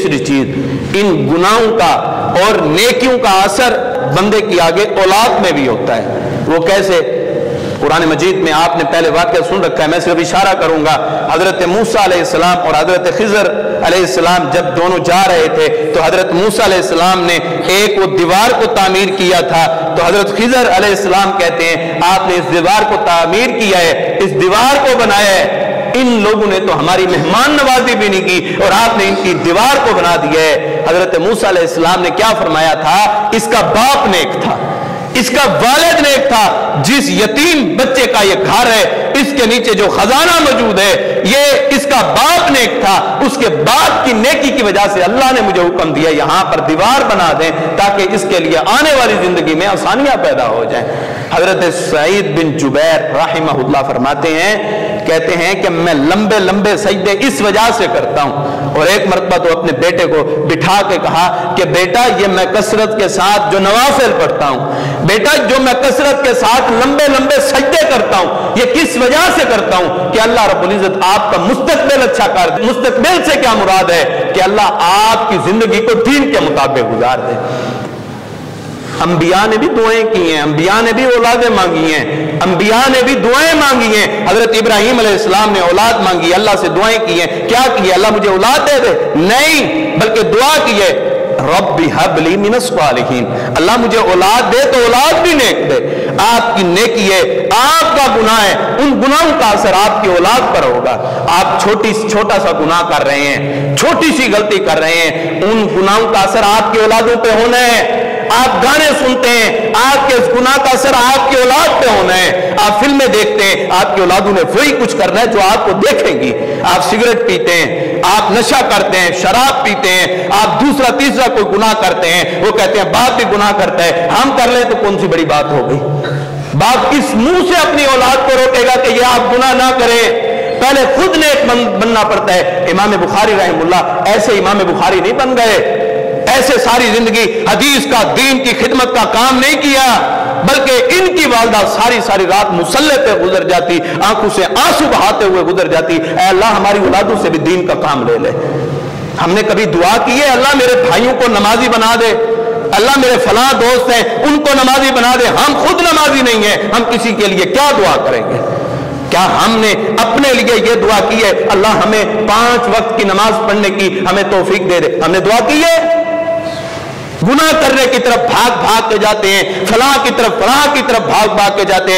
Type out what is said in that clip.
तीसरी चीज, इन गुनाहों का और नेकियों का असर बंदे की आगे औलाद में भी होता है। वो कैसे? कुरान मजीद में आपने पहले वाक़या सुन रखा है, मैं सिर्फ इशारा करूंगा। हजरत मूसा अलैहिस्सलाम और हजरत खिज़र अलैहिस्सलाम जब दोनों जा रहे थे तो हजरत मूसा अलैहिस्सलाम ने एक वो दीवार को तामीर किया था, तो हजरत खिज़र अलैहिस्सलाम कहते हैं आपने इस दीवार को तामीर किया है, इस दीवार को बनाया है, इन लोगों ने तो हमारी मेहमान नवाजी भी नहीं की और आपने इनकी दीवार को बना दिया है। हजरत मूसा अलैहिस्सलाम ने क्या फरमाया था? इसका बाप नेक था, इसका वालिद नेक था, जिस यतीम बच्चे का ये घर है, इसके नीचे जो खजाना मौजूद है, ये इसका बाप नेक था, उसके बाप की नेकी की वजह से अल्लाह ने मुझे हुक्म दिया यहां पर दीवार बना दें ताकि इसके लिए आने वाली जिंदगी में आसानियां पैदा हो जाएं। हजरत सईद बिन जुबैर राहिमहुल्लाह फरमाते हैं, कहते हैं कि मैं लंबे लंबे सजदे इस वजह से करता हूं, और एक मरतबा तो अपने बेटे को बिठा के कहा कि बेटा ये मैं कसरत के साथ जो नवाफिल पढ़ता हूं, बेटा जो मैं कसरत के साथ लंबे लंबे सजदे करता हूं, ये किस वजह से करता हूं कि अल्लाह रब्बुल इज्जत आपका मुस्तकबिल अच्छा कर दे। मुस्तकबिल से क्या मुराद है कि अल्लाह आपकी जिंदगी को दीन के मुताबिक गुजार दे। अंबिया ने भी दुआएं की हैं, अंबिया ने भी औलादें मांगी हैं, अंबिया ने भी दुआएं मांगी हैं। हजरत इब्राहीम अलैहिस्सलाम ने औलाद मांगी, अल्लाह से दुआएं की हैं। क्या की है? अल्लाह मुझे औलाद दे दे? नहीं, बल्कि दुआ की है रब्बी हबली मिनस सालिहीन, अल्लाह मुझे औलाद दे तो औलाद भी नेक दे। आपकी नेकी है, आपका गुनाह है, उन गुनाहों का असर आपकी औलाद पर होगा। आप छोटा सा गुनाह कर रहे हैं, छोटी सी गलती कर रहे हैं, उन गुनाहों का असर आपकी औलादों पे होना है। आप गाने सुनते हैं, आपके इस गुनाह का असर आपकी औलाद पे होना है। आप फिल्में देखते हैं, आपकी औलादों ने वही कुछ करना है जो आपको देखेंगी। आप सिगरेट पीते हैं, आप नशा करते हैं, शराब पीते हैं, आप दूसरा तीसरा कोई गुनाह करते हैं, वो कहते हैं बाप भी गुनाह करता है, हम कर ले तो कौन सी बड़ी बात हो गई। बाप किस मुंह से अपनी औलाद को रोकेगा कि ये आप गुनाह ना करें? पहले खुद नेक बनना पड़ता है। इमाम बुखारी रहमुल्लाह ऐसे इमाम बुखारी नहीं बन गए, ऐसे सारी जिंदगी हदीस का, दीन की खिदमत का काम नहीं किया, बल्कि इनकी वालदा सारी सारी रात मुसल्ले पे गुजर जाती, आंखों से आंसू बहाते हुए गुजर जाती, ऐ अल्लाह हमारी औलादों से भी दीन का काम ले ले। हमने कभी दुआ की है अल्लाह मेरे भाइयों को नमाजी बना दे, अल्लाह मेरे फलां दोस्त हैं उनको नमाजी बना दे? हम खुद नमाजी नहीं है, हम किसी के लिए क्या दुआ करेंगे? क्या हमने अपने लिए यह दुआ की है अल्लाह हमें 5 वक्त की नमाज पढ़ने की हमें तौफीक दे दे? हमने दुआ की है? गुनाह करने की तरफ भाग भाग के जाते हैं, फलां की तरफ भाग भाग के जाते हैं।